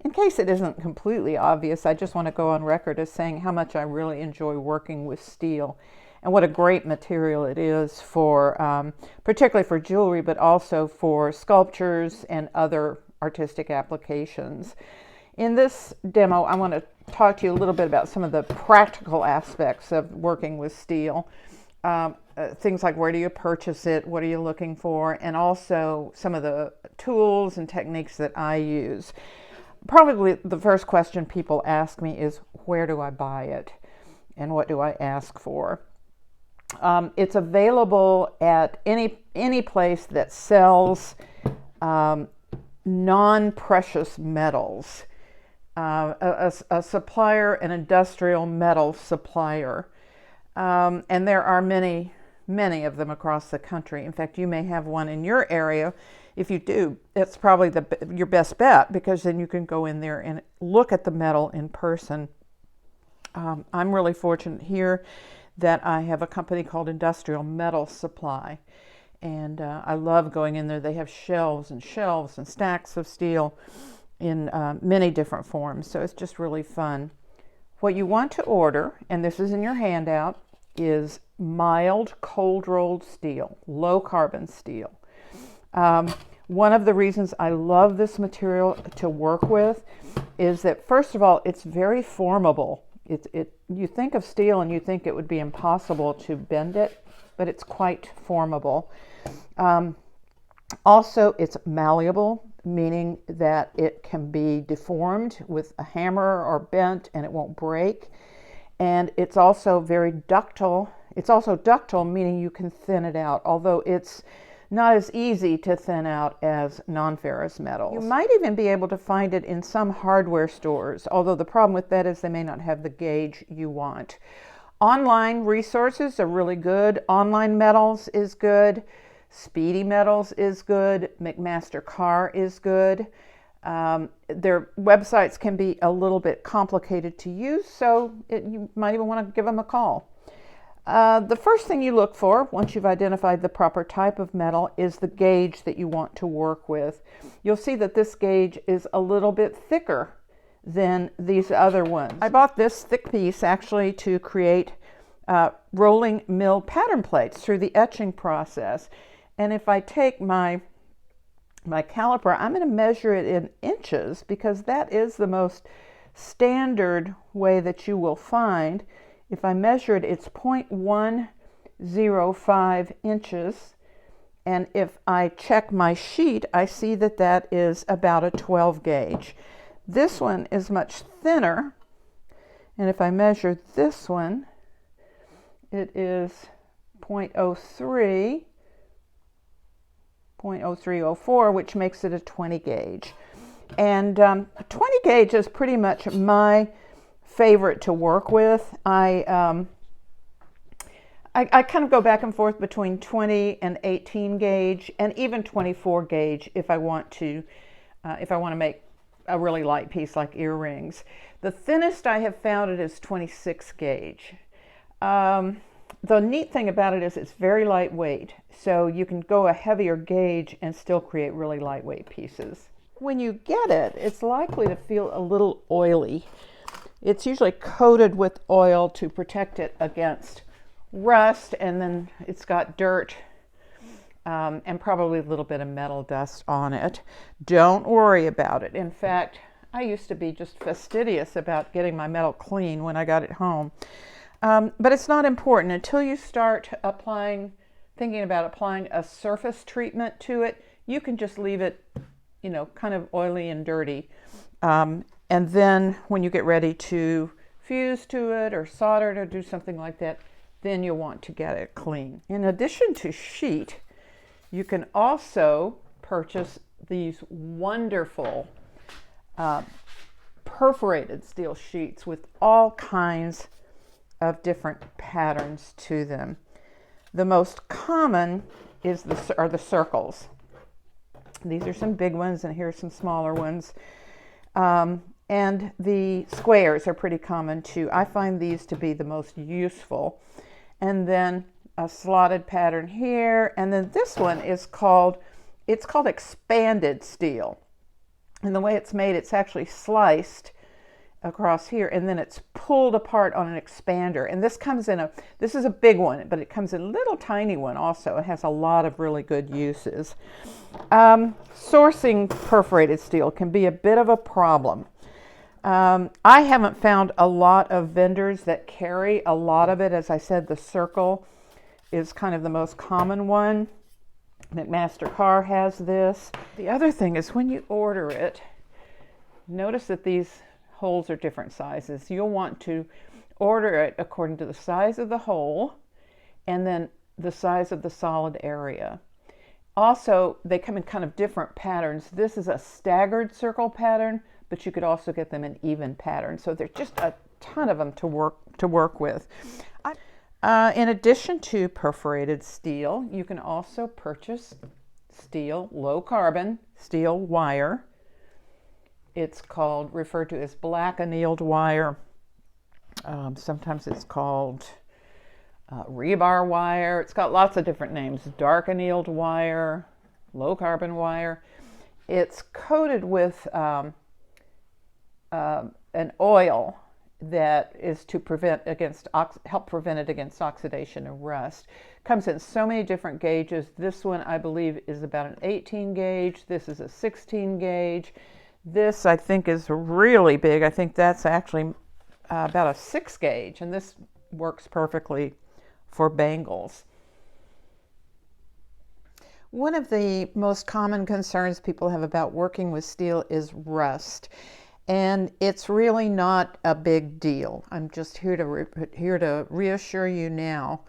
in case it isn't completely obvious, I just want to go on record as saying how much I really enjoy working with steel and what a great material it is for, particularly for jewelry, but also for sculptures and other artistic applications. In this demo, I want to talk to you a little bit about some of the practical aspects of working with steel. Things like where do you purchase it, what are you looking for, and also some of the tools and techniques that I use. Probably the first question people ask me is, where do I buy it and what do I ask for? It's available at any place that sells non-precious metals. A supplier, an industrial metal supplier. And there are many of them across the country. In fact, you may have one in your area. If you do, it's probably your best bet, because then you can go in there and look at the metal in person. I'm really fortunate here that I have a company called Industrial Metal Supply. And I love going in there. They have shelves and shelves and stacks of steel in many different forms. So it's just really fun. What you want to order, and this is in your handout, is mild cold rolled steel, low carbon steel. One of the reasons I love this material to work with is that, first of all, it's very formable. You think of steel and you think it would be impossible to bend it, but it's quite formable. Also, it's malleable, meaning that it can be deformed with a hammer or bent and it won't break. And it's also very ductile. It's also ductile, meaning you can thin it out, although it's not as easy to thin out as non-ferrous metals. You might even be able to find it in some hardware stores, although the problem with that is they may not have the gauge you want. Online resources are really good. Online Metals is good. Speedy Metals is good. McMaster-Carr is good. Their websites can be a little bit complicated to use, so you might even want to give them a call. The first thing you look for, once you've identified the proper type of metal, is the gauge that you want to work with. You'll see that this gauge is a little bit thicker than these other ones. I bought this thick piece actually to create rolling mill pattern plates through the etching process. And if I take my caliper, I'm going to measure it in inches, because that is the most standard way that you will find. If I measure it, it's 0.105 inches. And if I check my sheet, I see that that is about a 12 gauge. This one is much thinner. And if I measure this one, it is 0.03. 0.0304, which makes it a 20 gauge. And 20 gauge is pretty much my favorite to work with. I kind of go back and forth between 20 and 18 gauge, and even 24 gauge if I want to make a really light piece like earrings. The thinnest I have found it is 26 gauge. The neat thing about it is it's very lightweight, so you can go a heavier gauge and still create really lightweight pieces. When you get it, it's likely to feel a little oily. It's usually coated with oil to protect it against rust, and then it's got dirt and probably a little bit of metal dust on it. Don't worry about it. In fact, I used to be just fastidious about getting my metal clean when I got it home. But it's not important until you start thinking about applying a surface treatment to it. You can just leave it, kind of oily and dirty. And then when you get ready to fuse to it or solder it or do something like that, then you'll want to get it clean. In addition to sheet, you can also purchase these wonderful perforated steel sheets with all kinds of different patterns to them. The most common are the circles. These are some big ones, and here's some smaller ones. And the squares are pretty common too. I find these to be the most useful. And then a slotted pattern here, and then this one is called expanded steel. And the way it's made, it's actually sliced across here, and then it's pulled apart on an expander. And this comes in this is a big one, but it comes in a little tiny one also. It has a lot of really good uses. Sourcing perforated steel can be a bit of a problem. I haven't found a lot of vendors that carry a lot of it. As I said, the Circle is kind of the most common one. McMaster-Carr has this. The other thing is when you order it, notice that these holes are different sizes. You'll want to order it according to the size of the hole and then the size of the solid area. Also, they come in kind of different patterns. This is a staggered circle pattern, but you could also get them in even patterns. So there's just a ton of them to work with. In addition to perforated steel, you can also purchase steel, low carbon steel wire. It's referred to as black annealed wire. Sometimes it's called rebar wire. It's got lots of different names. Dark annealed wire, low carbon wire. It's coated with an oil that is to help prevent it against oxidation and rust. Comes in so many different gauges. This one, I believe, is about an 18 gauge. This is a 16 gauge. This, I think, is really big. I think that's actually about a 6 gauge, and this works perfectly for bangles. One of the most common concerns people have about working with steel is rust, and it's really not a big deal. I'm just here to reassure you now.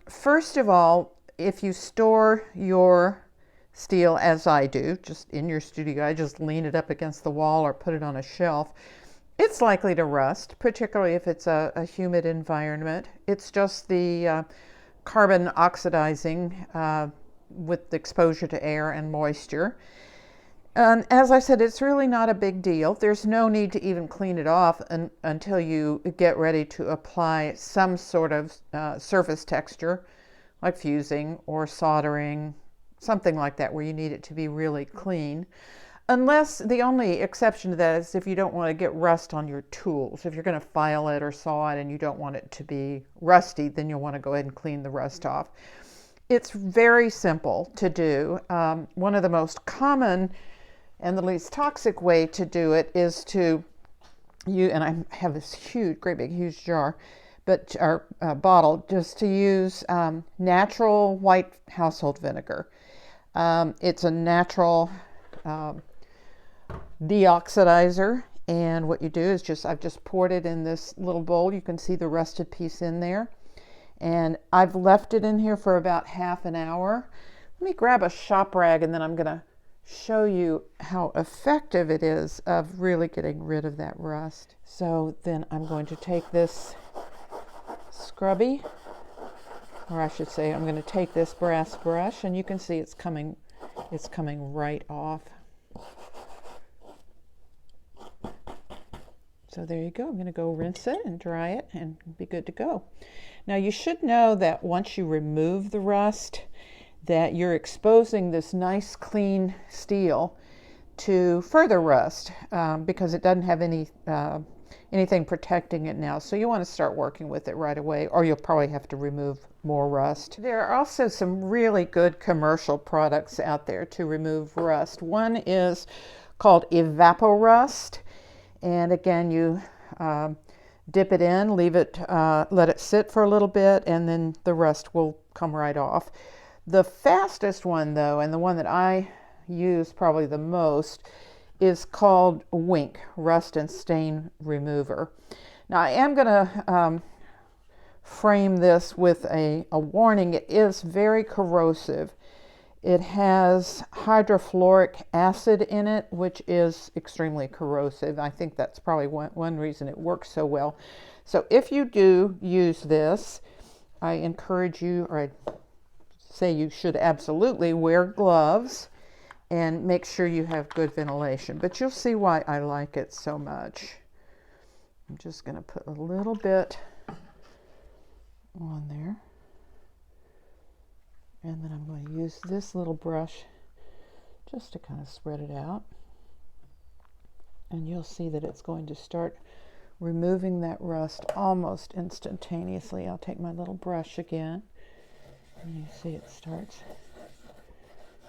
First of all, if you store your steel, as I do, just in your studio, I just lean it up against the wall or put it on a shelf, it's likely to rust, particularly if it's a humid environment. It's just the carbon oxidizing with the exposure to air and moisture. As I said, it's really not a big deal. There's no need to even clean it off until you get ready to apply some sort of surface texture, like fusing or soldering, something like that, where you need it to be really clean. Unless the only exception to that is if you don't want to get rust on your tools. If you're going to file it or saw it and you don't want it to be rusty, then you'll want to go ahead and clean the rust off. It's very simple to do. One of the most common and the least toxic way to do it is and I have this great big huge jar, or bottle, just to use natural white household vinegar. It's a natural deoxidizer, and what you do is I've just poured it in this little bowl. You can see the rusted piece in there, and I've left it in here for about half an hour. Let me grab a shop rag, and then I'm going to show you how effective it is of really getting rid of that rust. So then I'm going to take this scrubby, or I should say I'm going to take this brass brush, and you can see it's coming right off. So there you go. I'm going to go rinse it and dry it and be good to go. Now you should know that once you remove the rust, that you're exposing this nice clean steel to further rust because it doesn't have anything protecting it now. So you want to start working with it right away, or you'll probably have to remove more rust. There are also some really good commercial products out there to remove rust. One is called Evapo-Rust, and again, you dip it in, leave it, let it sit for a little bit, and then the rust will come right off. The fastest one, though, and the one that I use probably the most, is called Wink Rust and Stain Remover. Now, I am going to frame this with a warning. It is very corrosive. It has hydrofluoric acid in it, which is extremely corrosive. I think that's probably one reason it works so well. So if you do use this, I encourage you, or I say you should absolutely wear gloves and make sure you have good ventilation. But you'll see why I like it so much. I'm just going to put a little bit on there. And then I'm going to use this little brush just to kind of spread it out. And you'll see that it's going to start removing that rust almost instantaneously. I'll take my little brush again, and you see it starts,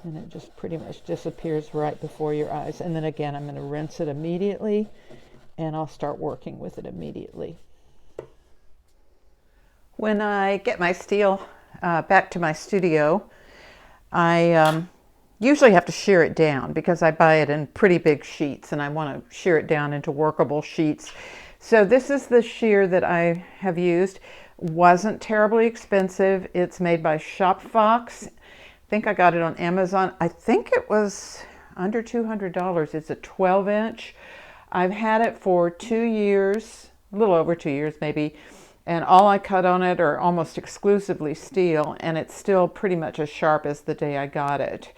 and it just pretty much disappears right before your eyes. And then again, I'm going to rinse it immediately, and I'll start working with it immediately. When I get my steel back to my studio, I usually have to shear it down because I buy it in pretty big sheets, and I want to shear it down into workable sheets. So this is the shear that I have used. Wasn't terribly expensive. It's made by ShopFox. I think I got it on Amazon. I think it was under $200. It's a 12-inch. I've had it for 2 years, a little over 2 years maybe, and all I cut on it are almost exclusively steel, and it's still pretty much as sharp as the day I got it.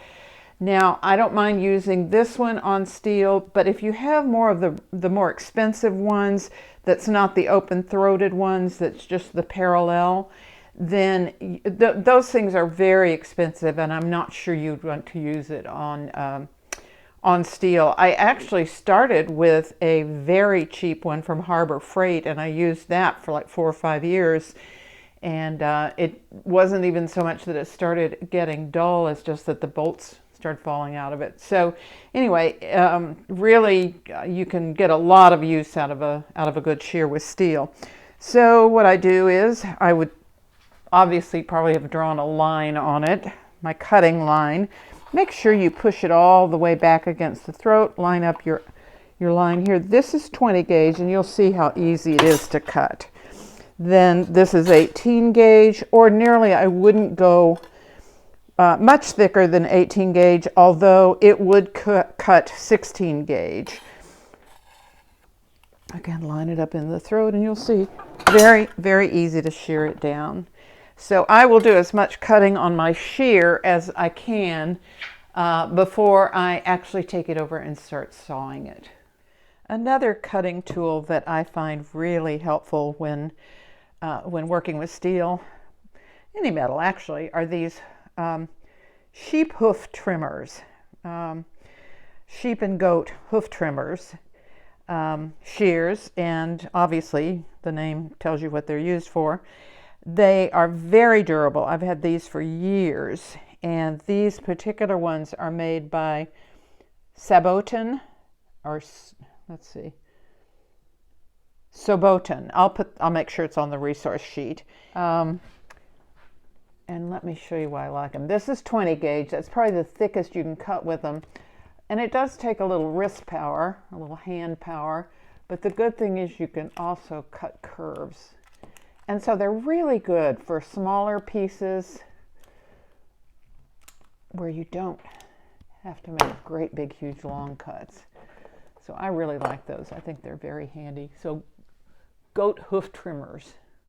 Now, I don't mind using this one on steel, but if you have more of the more expensive ones, that's not the open-throated ones, that's just the parallel, then those things are very expensive, and I'm not sure you'd want to use it on steel. I actually started with a very cheap one from Harbor Freight, and I used that for like 4 or 5 years. And it wasn't even so much that it started getting dull, as just that the bolts started falling out of it. So anyway, really you can get a lot of use out of a good shear with steel. So what I do is I would obviously probably have drawn a line on it, my cutting line. Make sure you push it all the way back against the throat. Line up your line here. This is 20 gauge, and you'll see how easy it is to cut. Then this is 18 gauge. Ordinarily, I wouldn't go much thicker than 18 gauge, although it would cut 16 gauge. Again, line it up in the throat, and you'll see very, very easy to shear it down. So I will do as much cutting on my shear as I can before I actually take it over and start sawing it. Another cutting tool that I find really helpful when working with steel, any metal actually, are these sheep hoof trimmers, sheep and goat hoof trimmers, shears, and obviously the name tells you what they're used for. They are very durable. I've had these for years, and these particular ones are made by Saboten, or let's see, Soboten. I'll make sure it's on the resource sheet. And let me show you why I like them. This is 20 gauge. That's probably the thickest you can cut with them. And it does take a little wrist power, a little hand power, but the good thing is you can also cut curves. And so they're really good for smaller pieces where you don't have to make great big huge long cuts. So I really like those. I think they're very handy. So goat hoof trimmers.